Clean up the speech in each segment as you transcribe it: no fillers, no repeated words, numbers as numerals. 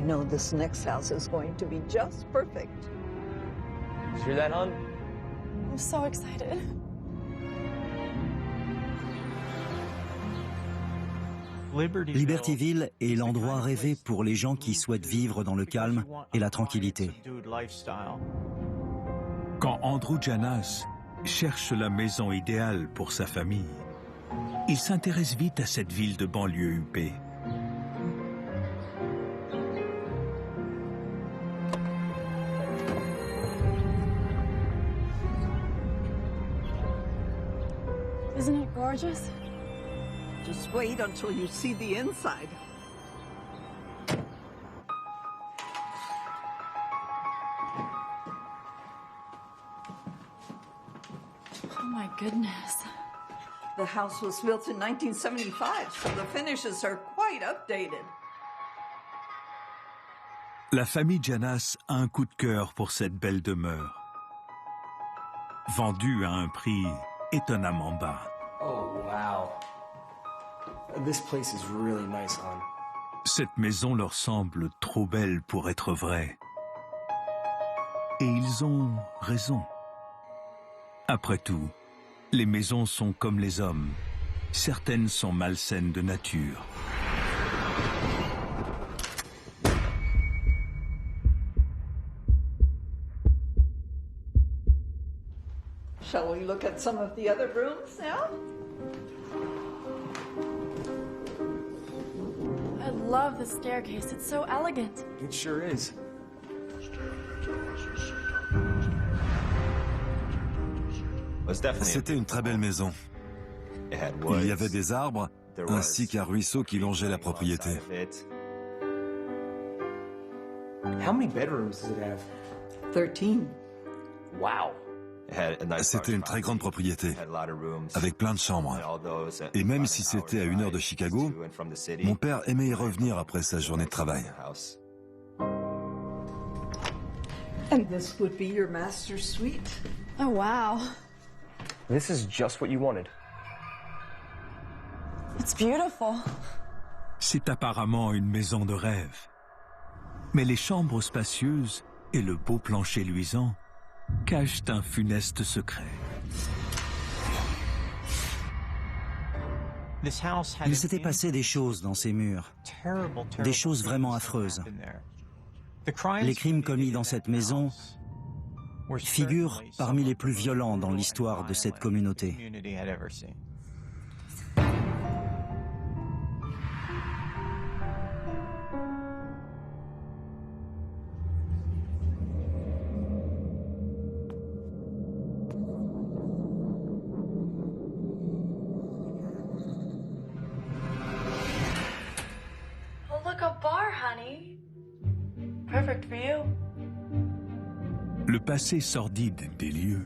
know this next house is going to be just perfect. You hear that, hon? I'm so excited. Libertyville est l'endroit rêvé pour les gens qui souhaitent vivre dans le calme et la tranquillité. Quand Andrew Janas cherche la maison idéale pour sa famille, il s'intéresse vite à cette ville de banlieue huppée. Isn't it gorgeous? Just wait until you see the inside. Oh my goodness. The house was built in 1975, so the finishes are quite updated. La famille Janas a un coup de cœur pour cette belle demeure, vendue à un prix étonnamment bas. Oh, wow. This place is really nice, hon. Cette maison leur semble trop belle pour être vraie. Et ils ont raison. Après tout, les maisons sont comme les hommes. Certaines sont malsaines de nature. Shall we look at some of the other rooms now? I love the staircase. It's so elegant. It sure is. C'était une très belle maison. Il y avait des arbres ainsi qu'un ruisseau qui longeait la propriété. How many bedrooms does it have? 13. Wow. C'était une très grande propriété, avec plein de chambres. Et même si c'était à 1 heure de Chicago, mon père aimait y revenir après sa journée de travail. And this would be your master suite. Oh, wow. This is just what you wanted. It's beautiful. C'est apparemment une maison de rêve. Mais les chambres spacieuses et le beau plancher luisant cachent un funeste secret. Il s'était passé des choses dans ces murs, des choses vraiment affreuses. Les crimes commis dans cette maison figurent parmi les plus violents dans l'histoire de cette communauté. Oh, look, a bar, honey. Perfect for you. Le passé sordide des lieux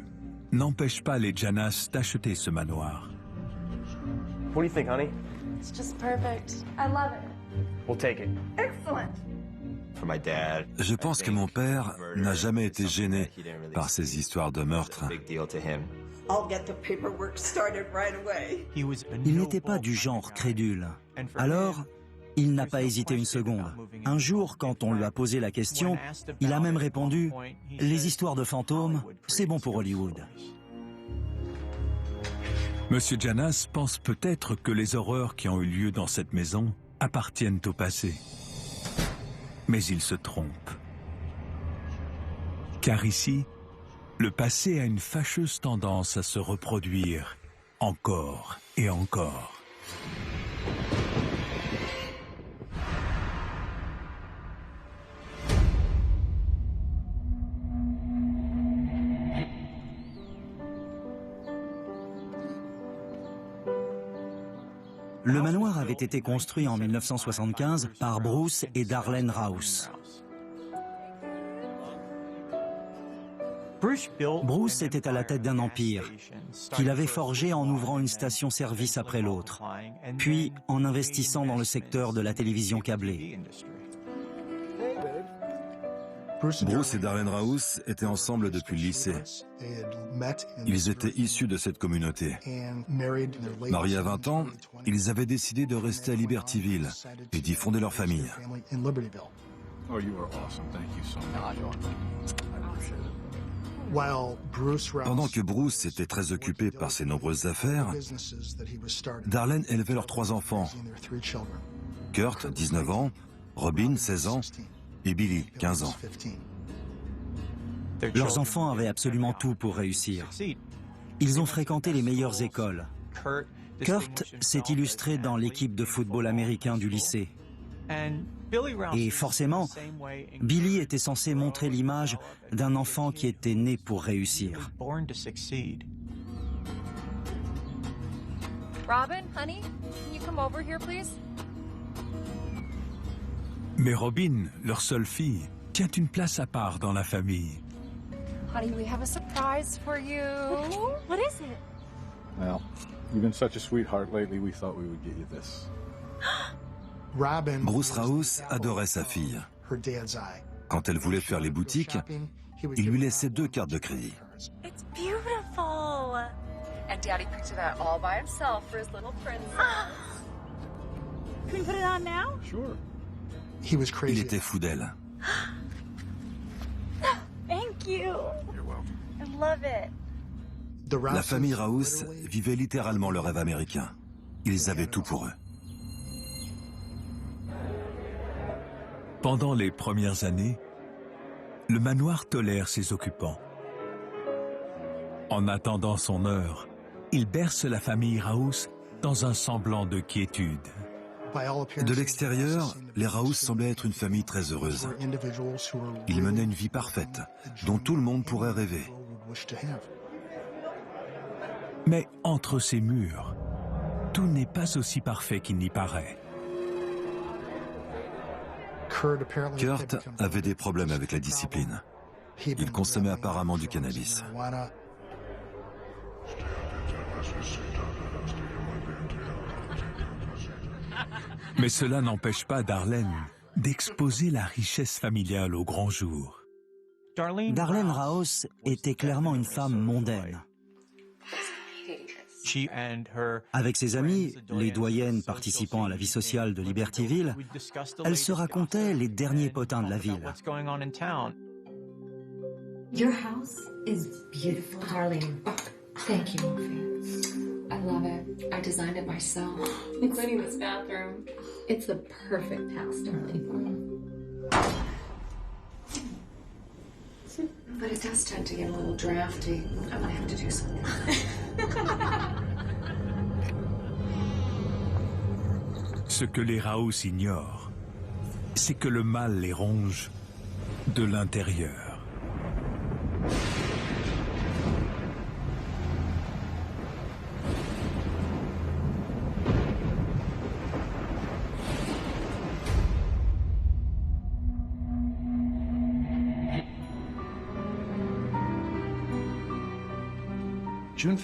n'empêche pas les Janas d'acheter ce manoir. What do you think, honey? It's just perfect. I love it. We'll take it. Excellent. Je pense que mon père n'a jamais été gêné par ces histoires de meurtre. I'll get the paperwork started right away. Il n'était pas du genre crédule. Alors, il n'a pas hésité une seconde. Un jour, quand on lui a posé la question, il a même répondu « Les histoires de fantômes, c'est bon pour Hollywood ». Monsieur Janas pense peut-être que les horreurs qui ont eu lieu dans cette maison appartiennent au passé. Mais il se trompe. Car ici, le passé a une fâcheuse tendance à se reproduire encore et encore. Le manoir avait été construit en 1975 par Bruce et Darlene Rouse. Bruce était à la tête d'un empire qu'il avait forgé en ouvrant une station-service après l'autre, puis en investissant dans le secteur de la télévision câblée. Bruce et Darlene Rouse étaient ensemble depuis le lycée. Ils étaient issus de cette communauté. Mariés à 20 ans, ils avaient décidé de rester à Libertyville et d'y fonder leur famille. Oh, you are awesome. Thank you so much. Pendant que Bruce était très occupé par ses nombreuses affaires, Darlene élevait leurs 3 enfants. Kurt, 19 ans, Robin, 16 ans, et Billy, 15 ans. Leurs enfants avaient absolument tout pour réussir. Ils ont fréquenté les meilleures écoles. Kurt s'est illustré dans l'équipe de football américain du lycée. Et forcément, Billy était censé montrer l'image d'un enfant qui était né pour réussir. Robin, honey, can you come over here, please? Mais Robin, leur seule fille, tient une place à part dans la famille. Honey, we have a surprise for you. What is it? Well, you've been such a sweetheart lately, we thought we would get you this. Bruce Raus adorait sa fille. Quand elle voulait faire les boutiques, il lui laissait 2 cartes de crédit. It's beautiful. And Daddy picked it out all by himself for his little princess. Can we put it on now? Sure. Il était fou d'elle. Thank you. You're welcome. I love it. La famille Raus vivait littéralement le rêve américain. Ils avaient tout pour eux. Pendant les premières années, le manoir tolère ses occupants. En attendant son heure, il berce la famille Raus dans un semblant de quiétude. De l'extérieur, les Raus semblaient être une famille très heureuse. Ils menaient une vie parfaite, dont tout le monde pourrait rêver. Mais entre ces murs, tout n'est pas aussi parfait qu'il n'y paraît. Kurt avait des problèmes avec la discipline. Il consommait apparemment du cannabis. Mais cela n'empêche pas Darlene d'exposer la richesse familiale au grand jour. Darlene Raus était clairement une femme mondaine. Avec ses amis, les doyennes participant à la vie sociale de Libertyville, elle se racontait les derniers potins de la ville. Your house is beautiful, darling. Thank you, Morpheus. I love it. I designed it myself, including this bathroom. It's the perfect house, darling. But it does tend to get a little drafty. I might have to do something. Ce que les Raus ignorent, c'est que le mal les ronge de l'intérieur.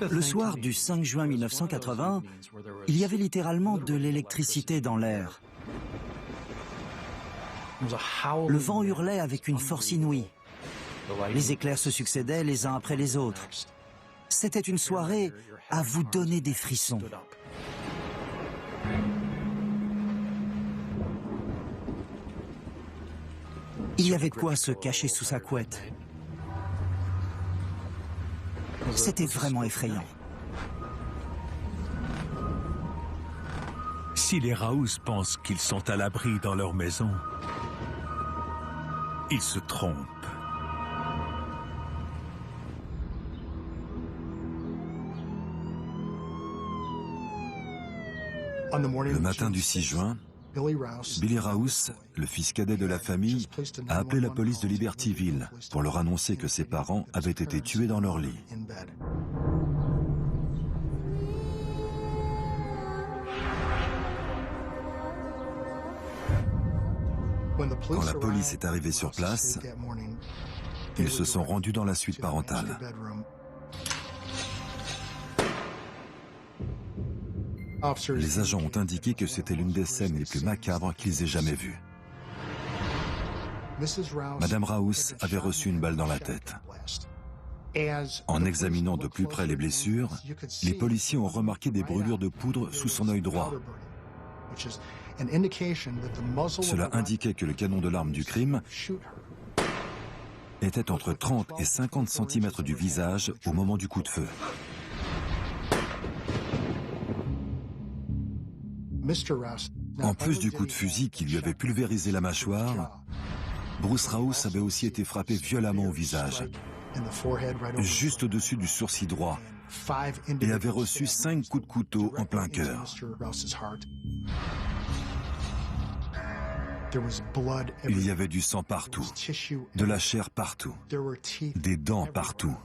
Le soir du 5 juin 1980, il y avait littéralement de l'électricité dans l'air. Le vent hurlait avec une force inouïe. Les éclairs se succédaient les uns après les autres. C'était une soirée à vous donner des frissons. Il y avait de quoi se cacher sous sa couette. C'était vraiment effrayant. Si les Raus pensent qu'ils sont à l'abri dans leur maison, ils se trompent. Le matin du 6 juin, Billy Raus, le fils cadet de la famille, a appelé la police de Libertyville pour leur annoncer que ses parents avaient été tués dans leur lit. Quand la police est arrivée sur place, ils se sont rendus dans la suite parentale. Les agents ont indiqué que c'était l'une des scènes les plus macabres qu'ils aient jamais vues. Madame Raus avait reçu une balle dans la tête. En examinant de plus près les blessures, les policiers ont remarqué des brûlures de poudre sous son œil droit. Cela indiquait que le canon de l'arme du crime était entre 30 et 50 cm du visage au moment du coup de feu. En plus du coup de fusil qui lui avait pulvérisé la mâchoire, Bruce Raus avait aussi été frappé violemment au visage, juste au-dessus du sourcil droit, et avait reçu 5 coups de couteau en plein cœur. Il y avait du sang partout, de la chair partout, des dents partout.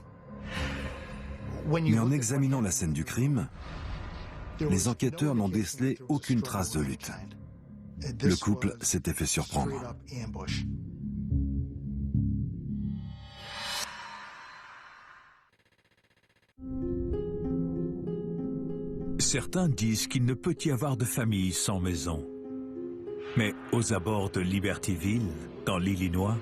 Mais en examinant la scène du crime, les enquêteurs n'ont décelé aucune trace de lutte. Le couple s'était fait surprendre. Certains disent qu'il ne peut y avoir de famille sans maison. Mais aux abords de Libertyville, dans l'Illinois,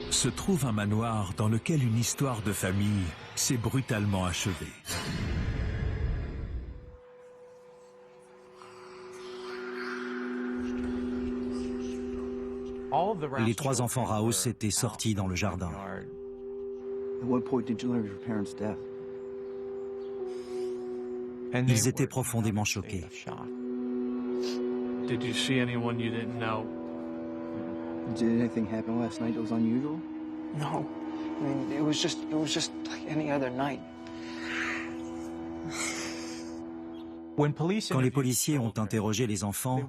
se trouve un manoir dans lequel une histoire de famille s'est brutalement achevée. Les 3 enfants Raus étaient sortis dans le jardin. Ils étaient profondément choqués. Did you see anyone you didn't know? Did anything happen last night that was unusual? No. I mean, it was just like any other night. Quand les policiers ont interrogé les enfants,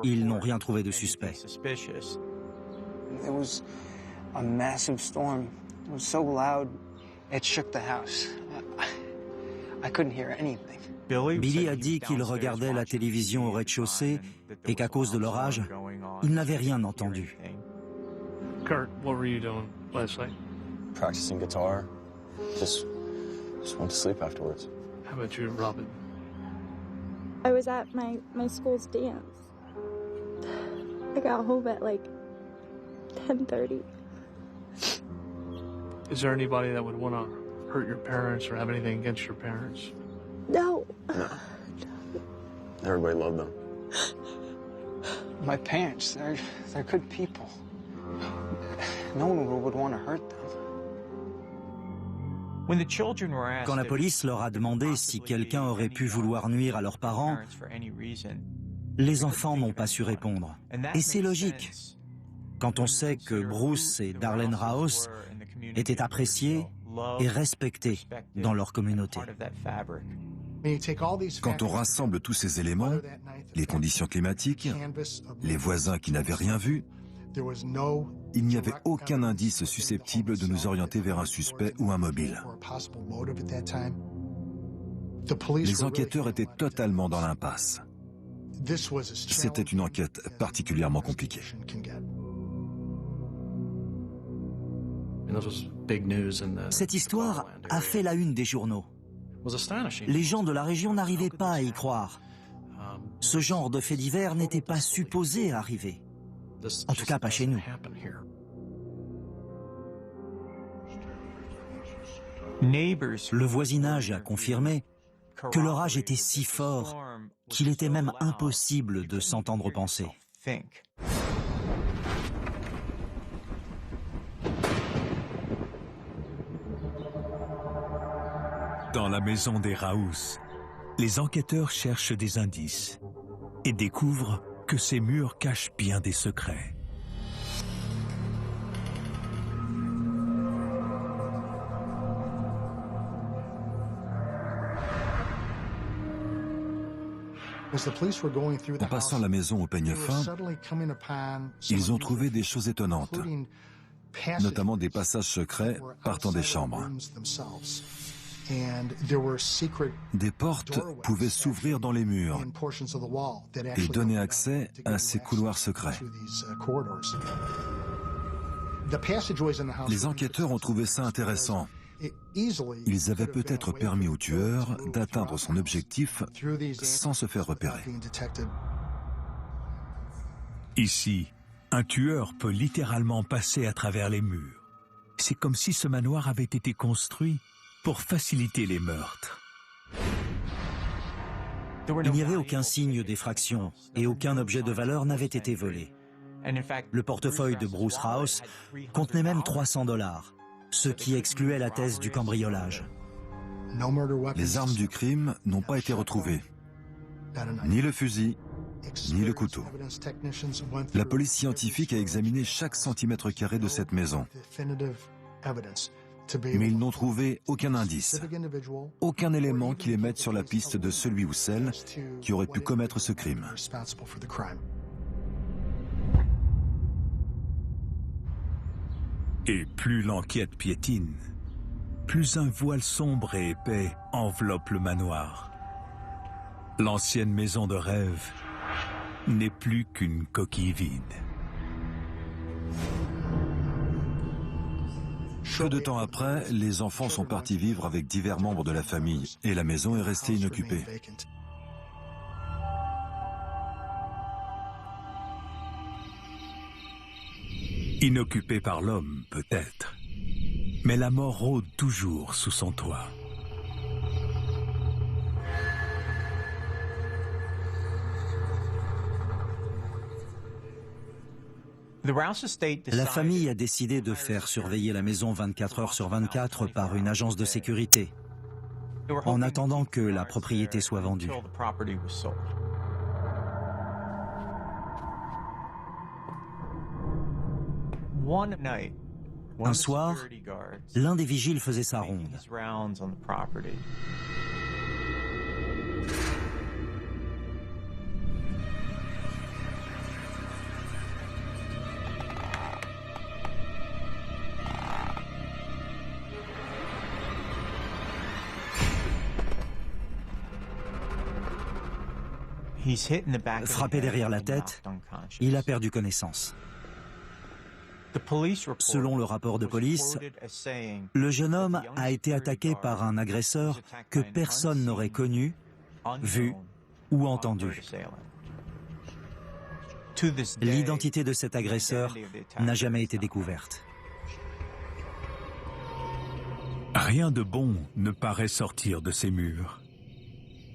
ils n'ont rien trouvé de suspect. There was a massive storm. It was so loud, it shook the house. I couldn't hear anything. Billy a dit qu'il regardait la télévision au rez-de-chaussée et qu'à cause de l'orage, il n'avait rien entendu. Kurt, what were you doing last night? Practicing guitar. Just went to sleep afterwards. How about you, Robin? I was at my school's dance. I got home at like 10:30. Is there anybody that would want to hurt your parents or have anything against your parents? No. Everybody loved them. My parents, they're good people. No one would want to hurt them. Quand la police leur a demandé si quelqu'un aurait pu vouloir nuire à leurs parents, les enfants n'ont pas su répondre. Et c'est logique. Quand on sait que Bruce et Darlene Raus étaient appréciés et respectés dans leur communauté. Quand on rassemble tous ces éléments, les conditions climatiques, les voisins qui n'avaient rien vu, il n'y avait aucun indice susceptible de nous orienter vers un suspect ou un mobile. Les enquêteurs étaient totalement dans l'impasse. C'était une enquête particulièrement compliquée. Cette histoire a fait la une des journaux. Les gens de la région n'arrivaient pas à y croire. Ce genre de fait divers n'était pas supposé arriver. En tout cas, pas chez nous. Le voisinage a confirmé que l'orage était si fort qu'il était même impossible de s'entendre penser. Dans la maison des Raus, les enquêteurs cherchent des indices et découvrent que ces murs cachent bien des secrets. En passant la maison au peigne fin, ils ont trouvé des choses étonnantes, notamment des passages secrets partant des chambres. Des portes pouvaient s'ouvrir dans les murs et donner accès à ces couloirs secrets. Les enquêteurs ont trouvé ça intéressant. Ils avaient peut-être permis au tueur d'atteindre son objectif sans se faire repérer. Ici, un tueur peut littéralement passer à travers les murs. C'est comme si ce manoir avait été construit pour faciliter les meurtres. Il n'y avait aucun signe d'effraction et aucun objet de valeur n'avait été volé. Le portefeuille de Bruce Rouse contenait même $300, ce qui excluait la thèse du cambriolage. Les armes du crime n'ont pas été retrouvées. Ni le fusil, ni le couteau. La police scientifique a examiné chaque centimètre carré de cette maison. Mais ils n'ont trouvé aucun indice, aucun élément qui les mette sur la piste de celui ou celle qui aurait pu commettre ce crime. Et plus l'enquête piétine, plus un voile sombre et épais enveloppe le manoir. L'ancienne maison de rêve n'est plus qu'une coquille vide. Peu de temps après, les enfants sont partis vivre avec divers membres de la famille et la maison est restée inoccupée. Inoccupée par l'homme, peut-être, mais la mort rôde toujours sous son toit. La famille a décidé de faire surveiller la maison 24 heures sur 24 par une agence de sécurité, en attendant que la propriété soit vendue. Un soir, l'un des vigiles faisait sa ronde. Frappé derrière la tête, il a perdu connaissance. Selon le rapport de police, le jeune homme a été attaqué par un agresseur que personne n'aurait connu, vu ou entendu. L'identité de cet agresseur n'a jamais été découverte. Rien de bon ne paraît sortir de ces murs.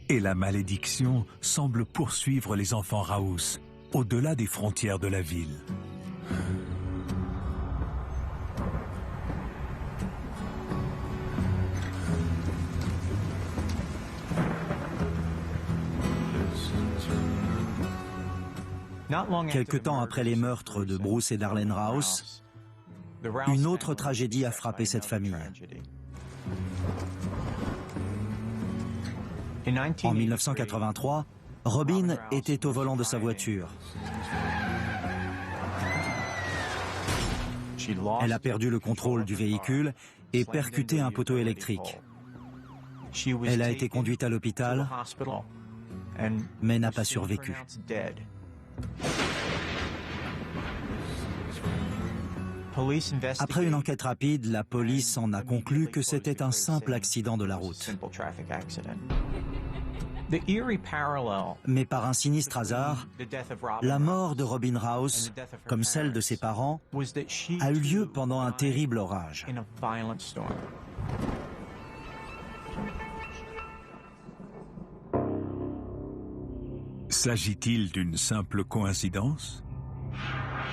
Et la malédiction semble poursuivre les enfants Rouse au-delà des frontières de la ville. Quelque temps après les meurtres de Bruce et Darlene Rouse, une autre tragédie a frappé cette famille. En 1983, Robin était au volant de sa voiture. Elle a perdu le contrôle du véhicule et percuté un poteau électrique. Elle a été conduite à l'hôpital, mais n'a pas survécu. Après une enquête rapide, la police en a conclu que c'était un simple accident de la route. Mais par un sinistre hasard, la mort de Robin Rouse, comme celle de ses parents, a eu lieu pendant un terrible orage. S'agit-il d'une simple coïncidence?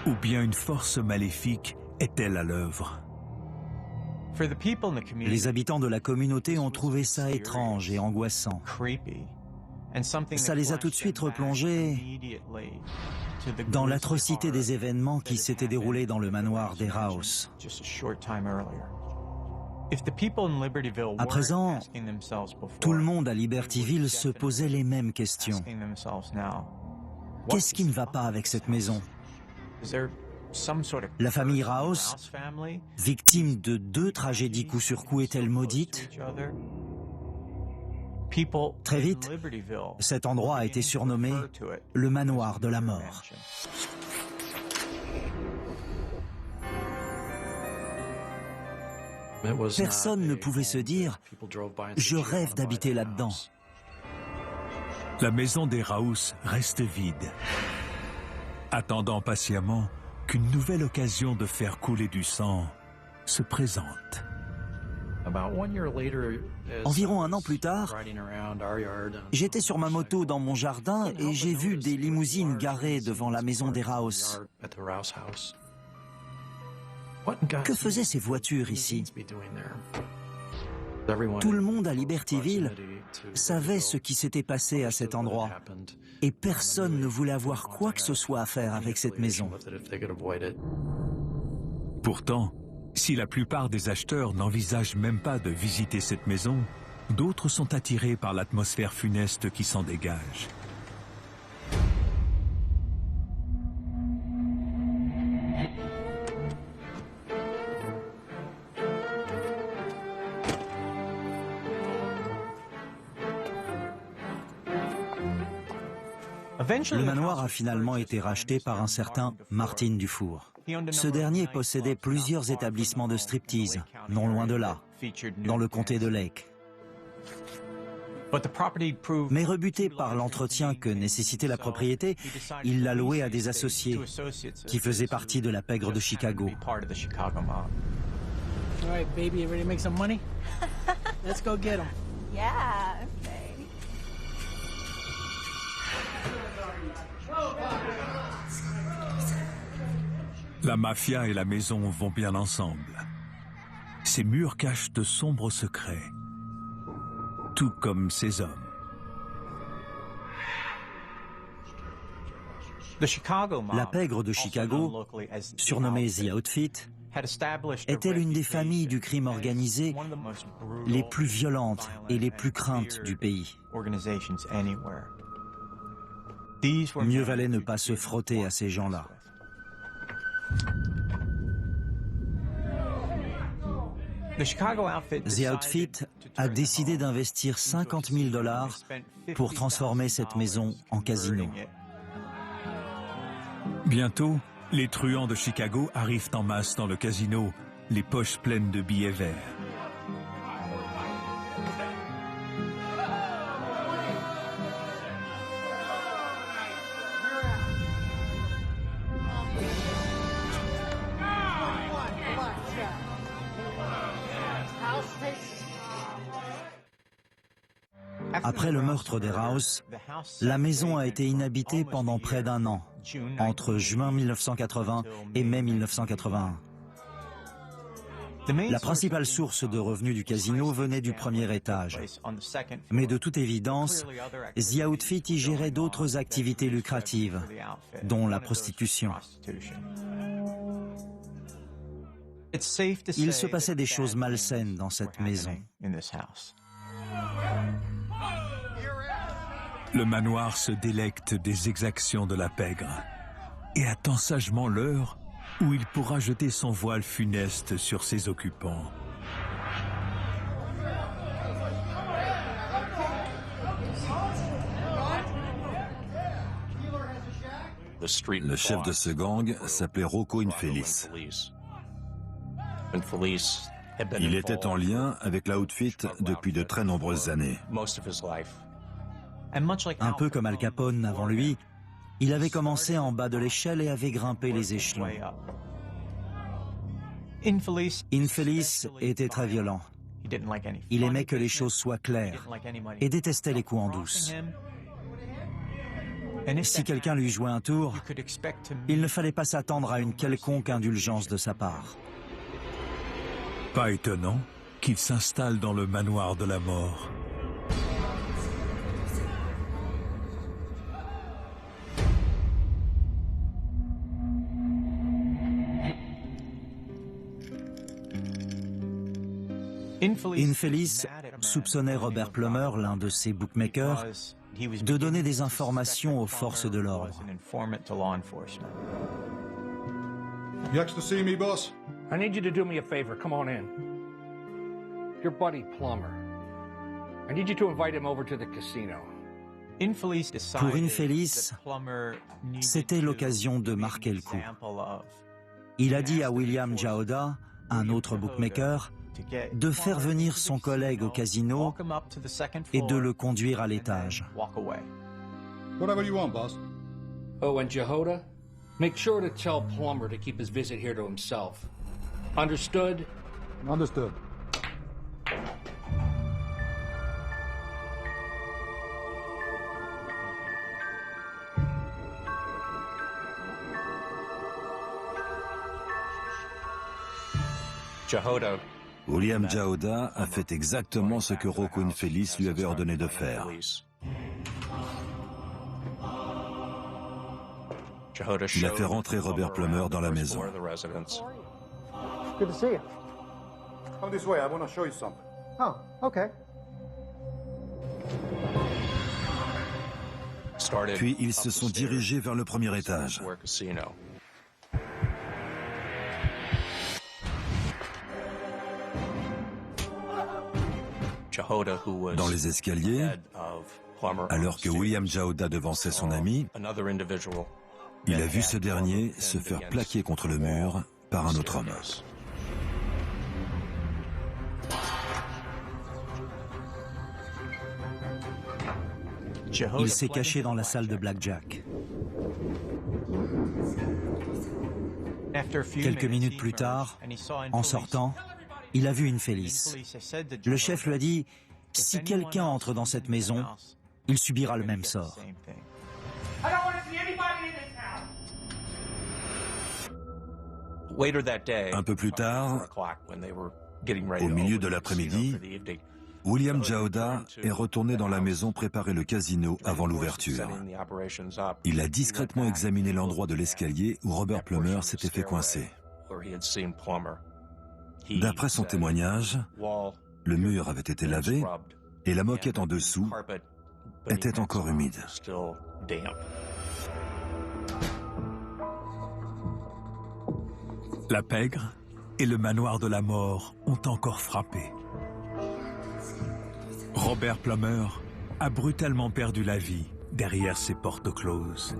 Ou bien une force maléfique est-elle à l'œuvre? Les habitants de la communauté ont trouvé ça étrange et angoissant. Ça les a tout de suite replongés dans l'atrocité des événements qui s'étaient déroulés dans le manoir des Rouse. À présent, tout le monde à Libertyville se posait les mêmes questions. Qu'est-ce qui ne va pas avec cette maison? La famille Rouse, victime de 2 tragédies coup sur coup, est-elle maudite? Très vite, cet endroit a été surnommé le manoir de la mort. Personne ne pouvait se dire « Je rêve d'habiter là-dedans ». La maison des Rouse reste vide, attendant patiemment qu'une nouvelle occasion de faire couler du sang se présente. Environ un an plus tard, j'étais sur ma moto dans mon jardin et j'ai vu des limousines garées devant la maison des Rouse. Que faisaient ces voitures ici? Tout le monde à Libertyville savait ce qui s'était passé à cet endroit et personne ne voulait avoir quoi que ce soit à faire avec cette maison. Pourtant, si la plupart des acheteurs n'envisagent même pas de visiter cette maison, d'autres sont attirés par l'atmosphère funeste qui s'en dégage. Le manoir a finalement été racheté par un certain Martin Dufour. Ce dernier possédait plusieurs établissements de striptease, non loin de là, dans le comté de Lake. Mais rebuté par l'entretien que nécessitait la propriété, il l'a loué à des associés qui faisaient partie de la pègre de Chicago. All right, baby, you ready to make some money? Let's go get 'em. Yeah, okay. La mafia et la maison vont bien ensemble. Ces murs cachent de sombres secrets, tout comme ces hommes. La pègre de Chicago, surnommée The Outfit, était l'une des familles du crime organisé les plus violentes et les plus craintes du pays. Mieux valait ne pas se frotter à ces gens-là. The Outfit a décidé d'investir $50 000 pour transformer cette maison en casino. Bientôt, les truands de Chicago arrivent en masse dans le casino, les poches pleines de billets verts. Après le meurtre des Rouse, la maison a été inhabitée pendant près d'un an, entre juin 1980 et mai 1981. La principale source de revenus du casino venait du premier étage. Mais de toute évidence, The Outfit y gérait d'autres activités lucratives, dont la prostitution. Il se passait des choses malsaines dans cette maison. Le manoir se délecte des exactions de la pègre et attend sagement l'heure où il pourra jeter son voile funeste sur ses occupants. Le chef de ce gang s'appelait Rocco Infelice. Il était en lien avec l'Outfit depuis de très nombreuses années. Un peu comme Al Capone avant lui, il avait commencé en bas de l'échelle et avait grimpé les échelons. Infelice était très violent. Il aimait que les choses soient claires et détestait les coups en douce. Si quelqu'un lui jouait un tour, il ne fallait pas s'attendre à une quelconque indulgence de sa part. Pas étonnant qu'il s'installe dans le manoir de la mort. Infelice soupçonnait Robert Plummer, l'un de ses bookmakers, de donner des informations aux forces de l'ordre. You asked to see me, boss? I need you to do me a favor. Come on in. Your buddy Plummer. I need you to invite him over to the casino. Pour Infelice, c'était l'occasion de marquer le coup. Il a dit à William Jaoda, un autre bookmaker, de faire venir son collègue au casino et de le conduire à l'étage. Whatever you want, boss. Oh, and Jahoda, make sure to tell Plummer to keep his visit here to himself. Understood? Understood. William Jahoda a fait exactement ce que Rocco Infelice lui avait ordonné de faire. Il a fait rentrer Robert Plummer dans la maison. Good to see you. Come this way, I want to show you something. Oh, okay. Puis ils se sont dirigés vers le premier étage. Dans les escaliers, alors que William Jahoda devançait son ami, il a vu ce dernier se faire plaquer contre le mur par un autre homme. Il s'est caché dans la salle de blackjack. Quelques minutes plus tard, en sortant, il a vu Infelice. Le chef lui a dit « Si quelqu'un entre dans cette maison, il subira le même sort. » Un peu plus tard, au milieu de l'après-midi, William Jahoda est retourné dans la maison préparer le casino avant l'ouverture. Il a discrètement examiné l'endroit de l'escalier où Robert Plummer s'était fait coincer. D'après son témoignage, le mur avait été lavé et la moquette en dessous était encore humide. La pègre et le manoir de la mort ont encore frappé. Robert Plummer a brutalement perdu la vie derrière ses portes closes.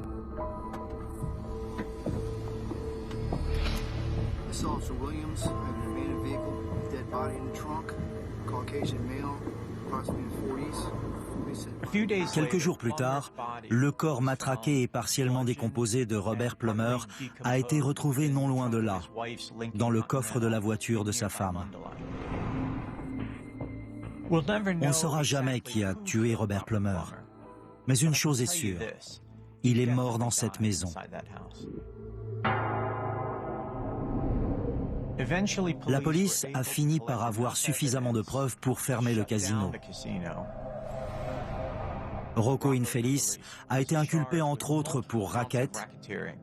Quelques jours plus tard, le corps matraqué et partiellement décomposé de Robert Plummer a été retrouvé non loin de là, dans le coffre de la voiture de sa femme. On ne saura jamais qui a tué Robert Plummer. Mais une chose est sûre, il est mort dans cette maison. La police a fini par avoir suffisamment de preuves pour fermer le casino. Rocco Infelice a été inculpé entre autres pour racket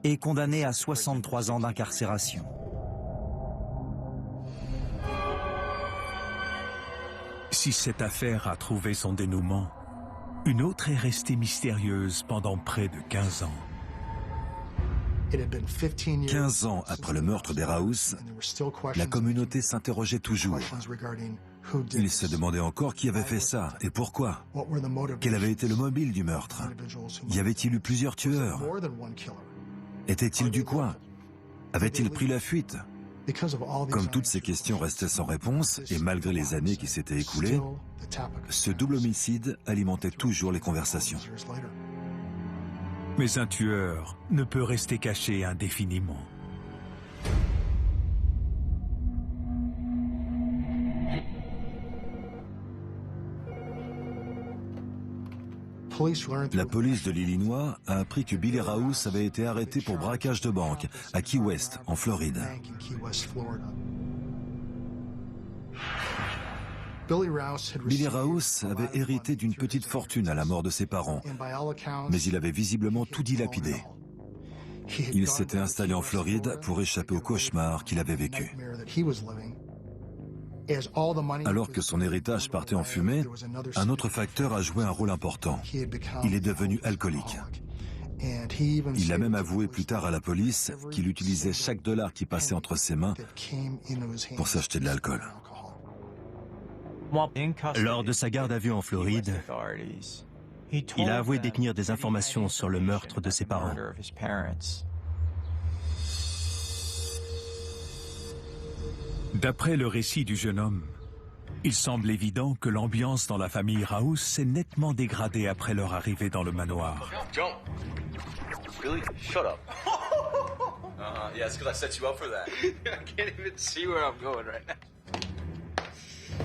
et condamné à 63 ans d'incarcération. Si cette affaire a trouvé son dénouement, une autre est restée mystérieuse pendant près de 15 ans. 15 ans après le meurtre des Raus, la communauté s'interrogeait toujours. Ils se demandaient encore qui avait fait ça et pourquoi. Quel avait été le mobile du meurtre? Y avait-il eu plusieurs tueurs? Était-il du coin? Avait-il pris la fuite? Comme toutes ces questions restaient sans réponse, et malgré les années qui s'étaient écoulées, ce double homicide alimentait toujours les conversations. Mais un tueur ne peut rester caché indéfiniment. La police de l'Illinois a appris que Billy Raus avait été arrêté pour braquage de banque à Key West, en Floride. Billy Raus avait hérité d'une petite fortune à la mort de ses parents, mais il avait visiblement tout dilapidé. Il s'était installé en Floride pour échapper au cauchemar qu'il avait vécu. Alors que son héritage partait en fumée, un autre facteur a joué un rôle important. Il est devenu alcoolique. Il a même avoué plus tard à la police qu'il utilisait chaque dollar qui passait entre ses mains pour s'acheter de l'alcool. Lors de sa garde à vue en Floride, il a avoué détenir des informations sur le meurtre de ses parents. D'après le récit du jeune homme, il semble évident que l'ambiance dans la famille Raus s'est nettement dégradée après leur arrivée dans le manoir. Don't. Really? Shut up. Yeah, it's because I set you up for that. I can't even see where I'm going right now.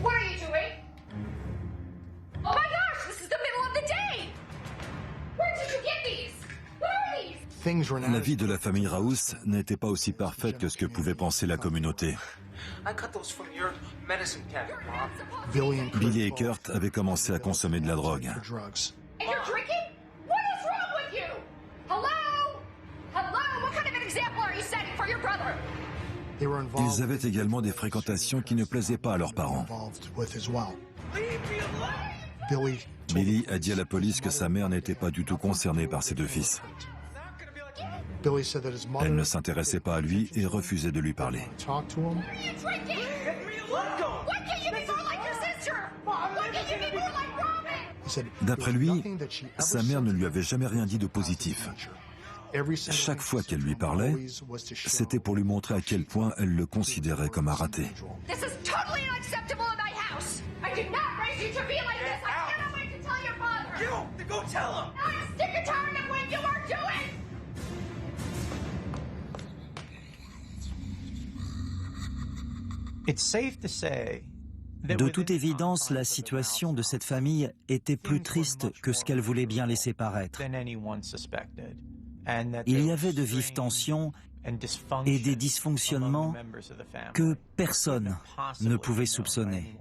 What are you doing? Oh my gosh, this is the middle of the day! Where did you get these? What are these? La vie de la famille Raus n'était pas aussi parfaite que ce que pouvait penser la communauté. Billy et Kurt avaient commencé à consommer de la drogue. And you're drinking? What is wrong with you? Hello? Hello? What kind of an example are you setting for your brother? Ils avaient également des fréquentations qui ne plaisaient pas à leurs parents. Billy a dit à la police que sa mère n'était pas du tout concernée par ses deux fils. Elle ne s'intéressait pas à lui et refusait de lui parler. D'après lui, sa mère ne lui avait jamais rien dit de positif. Chaque fois qu'elle lui parlait, c'était pour lui montrer à quel point elle le considérait comme un raté. De toute évidence, la situation de cette famille était plus triste que ce qu'elle voulait bien laisser paraître. Il y avait de vives tensions et des dysfonctionnements que personne ne pouvait soupçonner.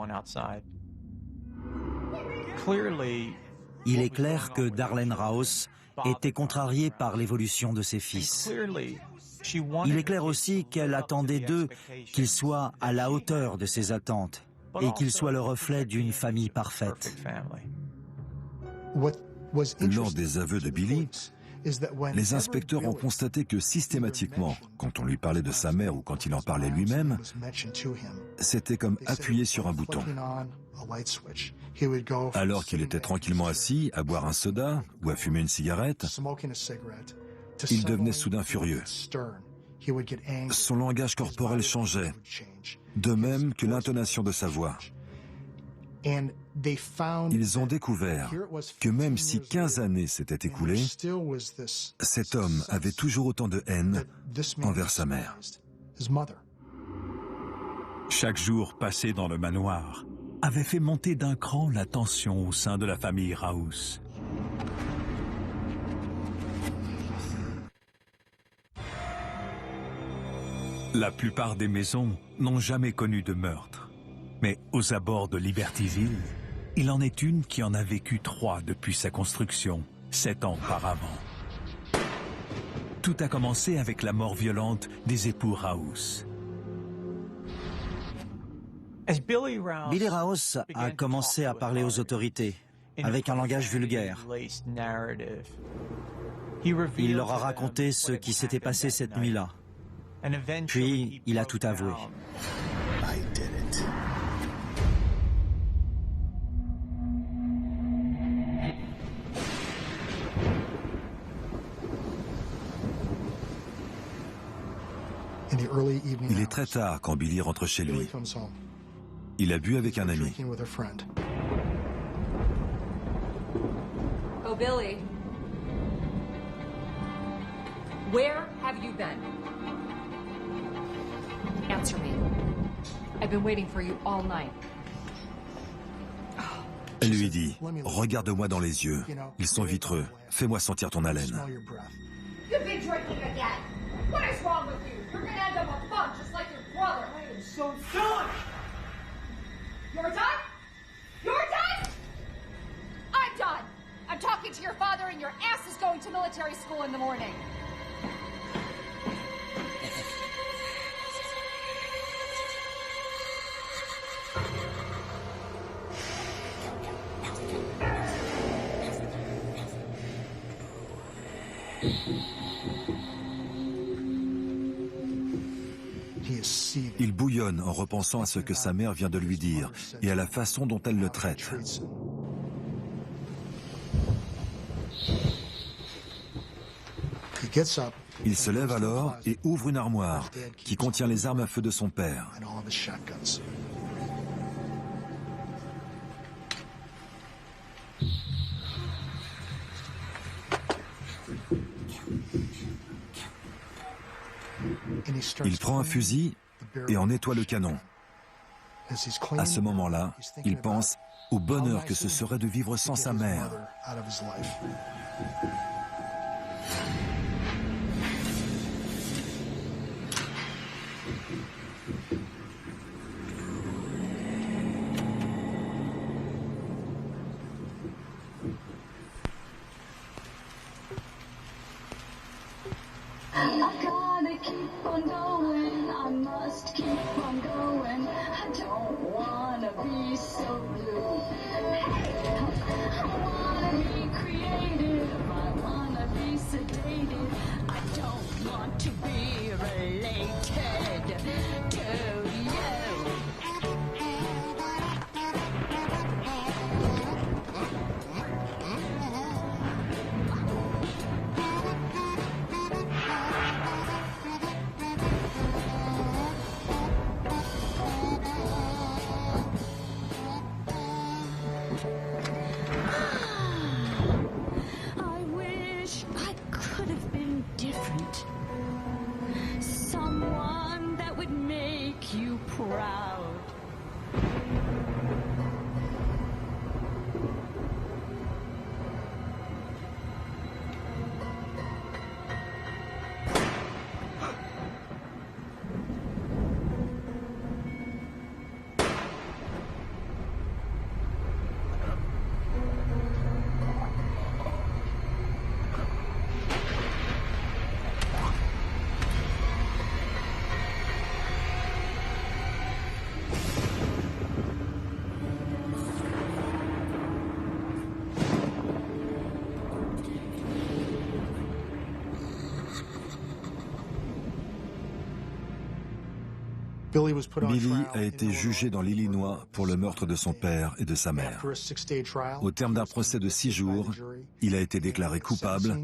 Il est clair que Darlene Raus était contrariée par l'évolution de ses fils. Il est clair aussi qu'elle attendait d'eux qu'ils soient à la hauteur de ses attentes et qu'ils soient le reflet d'une famille parfaite. Lors des aveux de Billy, les inspecteurs ont constaté que systématiquement, quand on lui parlait de sa mère ou quand il en parlait lui-même, c'était comme appuyer sur un bouton. Alors qu'il était tranquillement assis à boire un soda ou à fumer une cigarette, il devenait soudain furieux. Son langage corporel changeait, de même que l'intonation de sa voix. Ils ont découvert que même si 15 années s'étaient écoulées, cet homme avait toujours autant de haine envers sa mère. Chaque jour passé dans le manoir avait fait monter d'un cran la tension au sein de la famille Raus. La plupart des maisons n'ont jamais connu de meurtre. Mais aux abords de Libertyville, il en est une qui en a vécu 3 depuis sa construction, 7 ans auparavant. Tout a commencé avec la mort violente des époux Raus. Billy Raus a commencé à parler aux autorités avec un langage vulgaire. Il leur a raconté ce qui s'était passé cette nuit-là. Puis, il a tout avoué. Il est très tard quand Billy rentre chez lui. Il a bu avec un ami. Oh, Billy. Where have you been? Answer me. I've been waiting for you all night. Elle lui dit, regarde-moi dans les yeux. Ils sont vitreux. Fais-moi sentir ton haleine. You've been drinking again. What is wrong with you? You're gonna end up a bum just like your brother. I am so done. You're done? You're done? I'm done. I'm talking to your father and your ass is going to military school in the morning. Il bouillonne en repensant à ce que sa mère vient de lui dire et à la façon dont elle le traite. Il se lève alors et ouvre une armoire qui contient les armes à feu de son père. Il prend un fusil et en nettoie le canon. À ce moment-là, il pense au bonheur que ce serait de vivre sans sa mère. Billy a été jugé dans l'Illinois pour le meurtre de son père et de sa mère. Au terme d'un procès de 6 jours, il a été déclaré coupable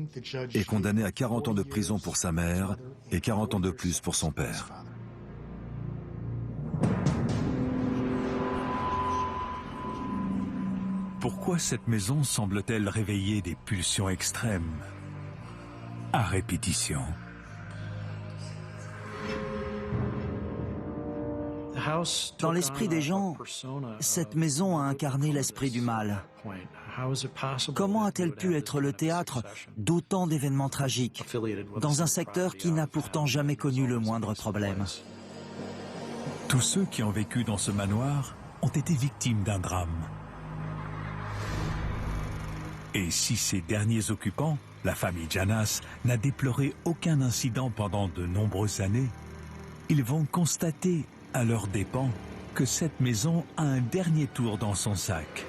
et condamné à 40 ans de prison pour sa mère et 40 ans de plus pour son père. Pourquoi cette maison semble-t-elle réveiller des pulsions extrêmes à répétition? Dans l'esprit des gens, cette maison a incarné l'esprit du mal. Comment a-t-elle pu être le théâtre d'autant d'événements tragiques, dans un secteur qui n'a pourtant jamais connu le moindre problème? Tous ceux qui ont vécu dans ce manoir ont été victimes d'un drame. Et si ces derniers occupants, la famille Janas, n'a déploré aucun incident pendant de nombreuses années, ils vont constater à leurs dépens que cette maison a un dernier tour dans son sac.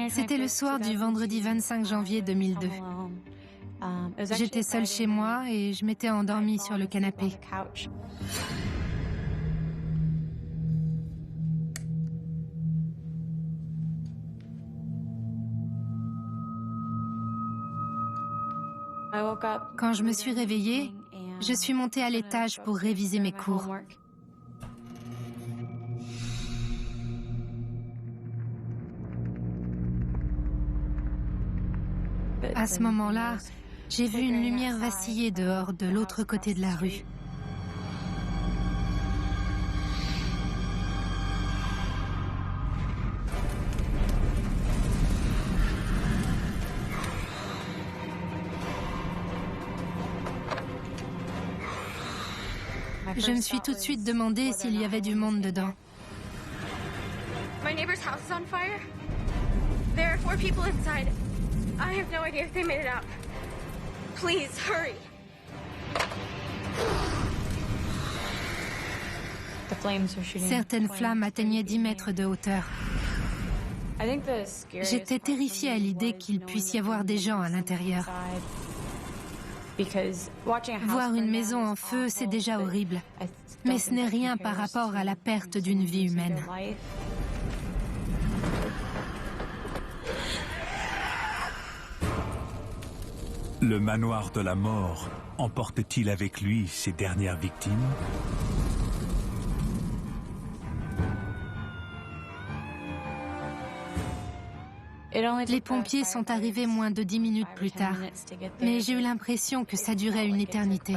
C'était le soir du vendredi 25 janvier 2002. J'étais seule chez moi et je m'étais endormie sur le canapé. Quand je me suis réveillée, je suis montée à l'étage pour réviser mes cours. À ce moment-là, j'ai vu une lumière vaciller dehors, de l'autre côté de la rue. Je me suis tout de suite demandé s'il y avait du monde dedans. My neighbor's house is on fire. There are 4 people inside. I have no idea if they made it out. Please, hurry. Certaines flammes atteignaient 10 mètres de hauteur. J'étais terrifiée à l'idée qu'il puisse y avoir des gens à l'intérieur. Voir une maison en feu, c'est déjà horrible. Mais ce n'est rien par rapport à la perte d'une vie humaine. Le manoir de la mort emporte-t-il avec lui ses dernières victimes? Les pompiers sont arrivés moins de 10 minutes plus tard, mais j'ai eu l'impression que ça durait une éternité.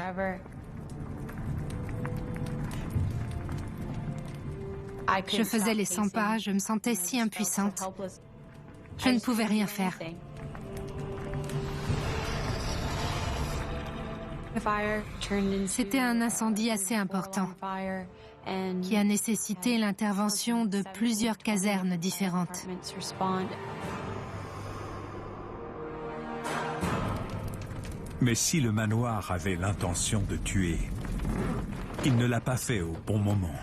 Je faisais les 100 pas, je me sentais si impuissante. Je ne pouvais rien faire. C'était un incendie assez important qui a nécessité l'intervention de plusieurs casernes différentes. Mais si le manoir avait l'intention de tuer, il ne l'a pas fait au bon moment.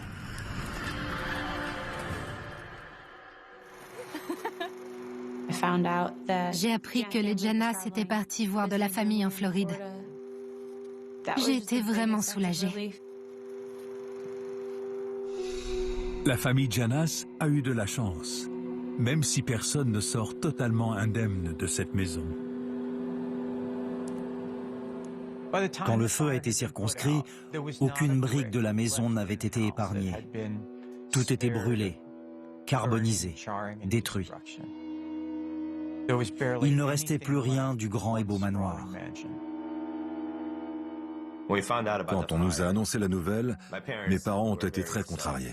J'ai appris que les Janas étaient partis voir de la famille en Floride. J'ai été vraiment soulagée. La famille Janas a eu de la chance, même si personne ne sort totalement indemne de cette maison. Quand le feu a été circonscrit, aucune brique de la maison n'avait été épargnée. Tout était brûlé, carbonisé, détruit. Il ne restait plus rien du grand et beau manoir. Quand on nous a annoncé la nouvelle, mes parents ont été très contrariés.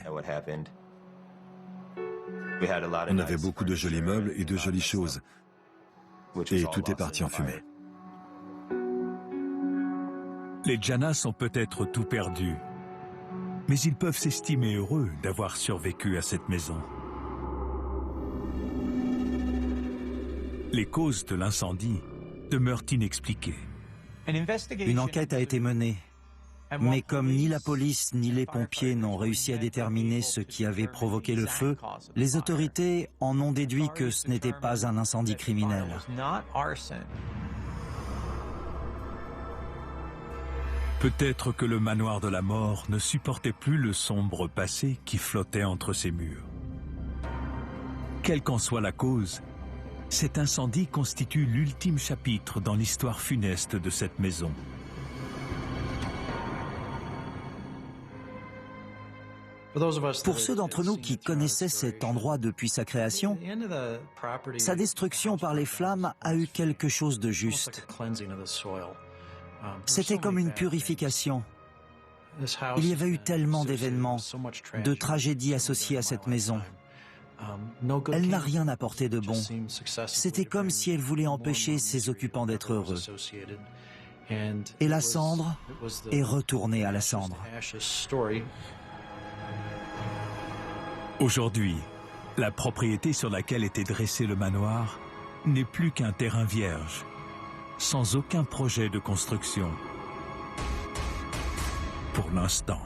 On avait beaucoup de jolis meubles et de jolies choses, et tout est parti en fumée. Les Janas ont peut-être tout perdu, mais ils peuvent s'estimer heureux d'avoir survécu à cette maison. Les causes de l'incendie demeurent inexpliquées. Une enquête a été menée, Mais comme ni la police ni les pompiers n'ont réussi à déterminer ce qui avait provoqué le feu, les autorités en ont déduit que ce n'était pas un incendie criminel. Peut-être que le manoir de la mort ne supportait plus le sombre passé qui flottait entre ses murs. Quelle qu'en soit la cause, cet incendie constitue l'ultime chapitre dans l'histoire funeste de cette maison. Pour ceux d'entre nous qui connaissaient cet endroit depuis sa création, sa destruction par les flammes a eu quelque chose de juste. C'était comme une purification. Il y avait eu tellement d'événements, de tragédies associées à cette maison. Elle n'a rien apporté de bon. C'était comme si elle voulait empêcher ses occupants d'être heureux. Et la cendre est retournée à la cendre. Aujourd'hui, la propriété sur laquelle était dressé le manoir n'est plus qu'un terrain vierge, sans aucun projet de construction. Pour l'instant.